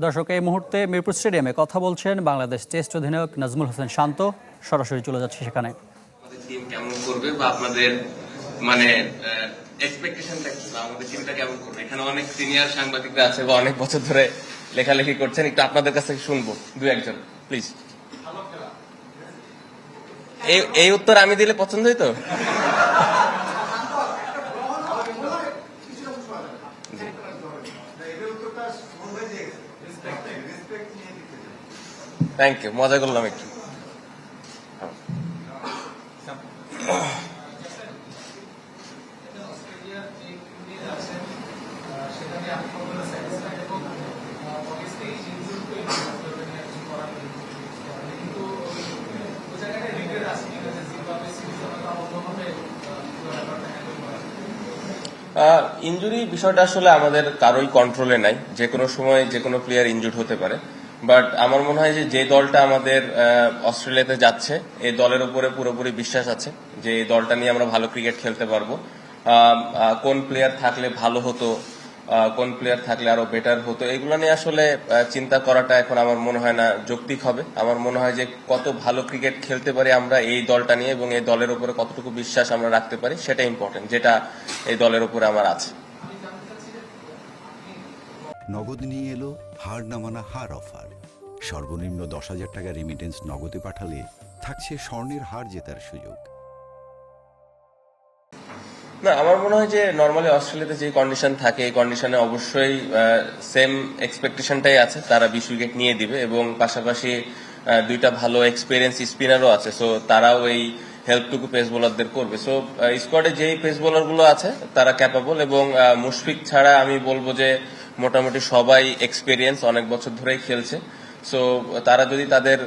দর্শক, এই মুহূর্তে মিরপুর স্টেডিয়ামে কথা বলছেন বাংলাদেশ টেস্ট অধিনায়ক নাজমুল হোসেন শান্ত। সরাসরি চলে যাচ্ছে সেখানে। আমাদের টিম কেমন করবে বা আপনাদের মানে এক্সপেকটেশনটা কি, বা আমাদের টিমটা কেমন করবে? এখানে অনেক সিনিয়র সাংবাদিকরা আছে বা অনেক বছর ধরে লেখালেখি করছেন, একটু আপনাদের কাছ থেকে শুনবো দু একজন প্লিজ। এই উত্তর আমি দিলে পছন্দ হইতো? থ্যাংক ইউ, মজা করলাম একটু। ইনজুরি বিষয়টা আসলে আমাদের কারোই কন্ট্রোলে নাই, যে কোনো সময় যে কোনো প্লেয়ার ইনজুর্ড হতে পারে। বাট আমার মনে হয় যে দলটা আমাদের অস্ট্রেলিয়াতে যাচ্ছে, এই দলের উপরে পুরোপুরি বিশ্বাস আছে যে এই দলটা নিয়ে আমরা ভালো ক্রিকেট খেলতে পারবো। কোন প্লেয়ার থাকলে ভালো হতো, কোন প্লেয়ার থাকলে আরো বেটার হতো, এগুলো নিয়ে আসলে চিন্তা করাটা এখন আমার মনে হয় না যৌক্তিক হবে। আমার মনে হয় যে কত ভালো ক্রিকেট খেলতে পারি আমরা এই দলটা নিয়ে, এবং এই দলের উপরে কতটুকু বিশ্বাস আমরা রাখতে পারি, সেটা ইম্পর্টেন্ট, যেটা এই দলের উপরে আমার আছে। নগদ নিয়ে এলো হার না মানা হার অফার। সর্বনিম্ন 10,000 টাকা রেমিটেন্স নগদে পাঠালে থাকছে স্বর্ণের হার জেতার সুযোগ। না, আমার মনে হয় যে নর্মালি অস্ট্রেলিয়াতে যে কন্ডিশন থাকে, এই কন্ডিশনে অবশ্যই সেম এক্সপেকটেশনটাই আছে, তারা 20 উইকেট নিয়ে দিবে, এবং পাশাপাশি দুইটা ভালো এক্সপিরিয়েন্স স্পিনারও আছে, সো তারাও এই হেল্পটুকু পেস বোলারদের করবে। সো স্কোয়াডে যেই পেস বোলার গুলো আছে তারা ক্যাপাবল, এবং মুশফিক ছাড়া আমি বলবো যে মোটামুটি সবাই এক্সপিরিয়েন্স, অনেক বছর ধরেই খেলছে। সো তারা যদি তাদের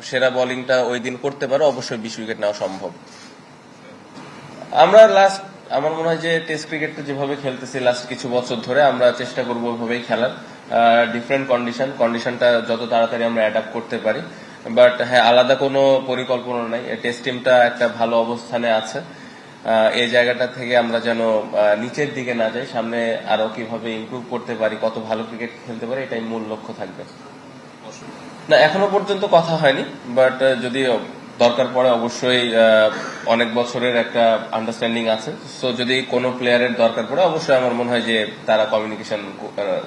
সেরা বোলিংটা ওই দিন করতে পারে, অবশ্যই 20 উইকেট নেওয়া সম্ভব। আমরা আমার মনে হয় যে টেস্ট ক্রিকেটটা যেভাবে খেলতেছি লাস্ট কিছু বছর ধরে, আমরা চেষ্টা করবো ওইভাবেই খেলার। ডিফারেন্ট কন্ডিশনটা যত তাড়াতাড়ি আমরা অ্যাডাপ্ট করতে পারি। বাট হ্যাঁ, আলাদা কোনো পরিকল্পনা নাই। টেস্ট টিমটা একটা ভালো অবস্থানে আছে, এই জায়গাটা থেকে আমরা যেন নিচের দিকে না যাই, সামনে আরো কিভাবে ইমপ্রুভ করতে পারি, কত ভালো ক্রিকেট খেলতে পারি, এটাই মূল লক্ষ্য থাকবে। না, এখনো পর্যন্ত কথা হয়নি, বাট যদি দরকার পড়ে অবশ্যই অনেক বছরের একটা আন্ডারস্ট্যান্ডিং আছে। সো যদি কোনো প্লেয়ারের দরকার পড়ে, অবশ্যই আমার মনে হয় যে তারা কমিউনিকেশন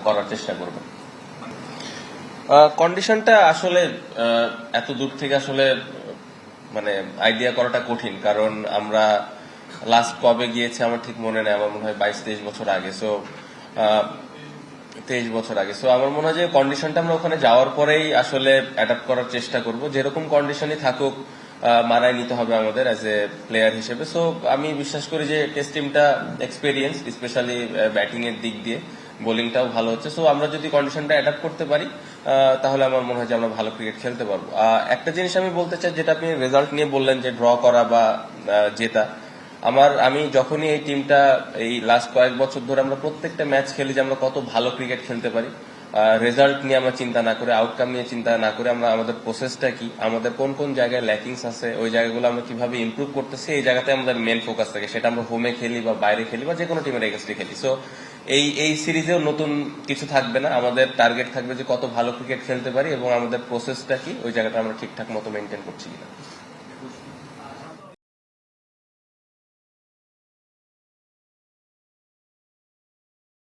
করার চেষ্টা করবে। কন্ডিশনটা আসলে এত দূর থেকে আসলে মানে আইডিয়া করাটা কঠিন, কারণ আমরা লাস্ট কবে গিয়েছি আমার ঠিক মনে নেই, আমার মনে হয় 22-23 বছর আগে। সো 23 বছর আগে। সো আমার মনে হয় যে কন্ডিশনটা আমরা ওখানে যাওয়ার পরেই আসলে অ্যাডাপ্ট করার চেষ্টা করব, যেরকম কন্ডিশনই থাকুক মানায় নিতে হবে আমাদের অ্যাজ এ প্লেয়ার হিসেবে। সো আমি বিশ্বাস করি যে টেস্ট টিমটা এক্সপেরিয়েন্স, স্পেশালি ব্যাটিং এর দিক দিয়ে, বোলিংটাও ভালো হচ্ছে। সো আমরা যদি কন্ডিশনটা অ্যাডাপ্ট করতে পারি, তাহলে আমার মনে হয় যে আমরা ভালো ক্রিকেট খেলতে পারবো। একটা জিনিস আমি বলতে চাই, যেটা আপনি রেজাল্ট নিয়ে বললেন যে ড্র করা বা জেতা, আমি যখনই এই টিমটা এই লাস্ট কয়েক বছর ধরে আমরা প্রত্যেকটা ম্যাচ খেলি যে আমরা কত ভালো ক্রিকেট খেলতে পারি, রেজাল্ট নিয়ে আমরা চিন্তা না করে, আউটকাম নিয়ে চিন্তা না করে, আমরা আমাদের প্রসেসটা কি, আমাদের কোন কোন জায়গায় ল্যাকিংস আছে, ওই জায়গাগুলো আমরা কিভাবে ইমপ্রুভ করতেছি, এই জায়গাতে আমাদের মেন ফোকাস থাকে। সেটা আমরা হোমে খেলি বা বাইরে খেলি বা যে কোনো টিমের এগেন্স্টে খেলি। সো এই সিরিজেও নতুন কিছু থাকবে না, আমাদের টার্গেট থাকবে যে কত ভালো ক্রিকেট খেলতে পারি এবং আমাদের প্রসেসটা কি, ওই জায়গাটা আমরা ঠিকঠাক মতো মেনটেন করছি কিনা।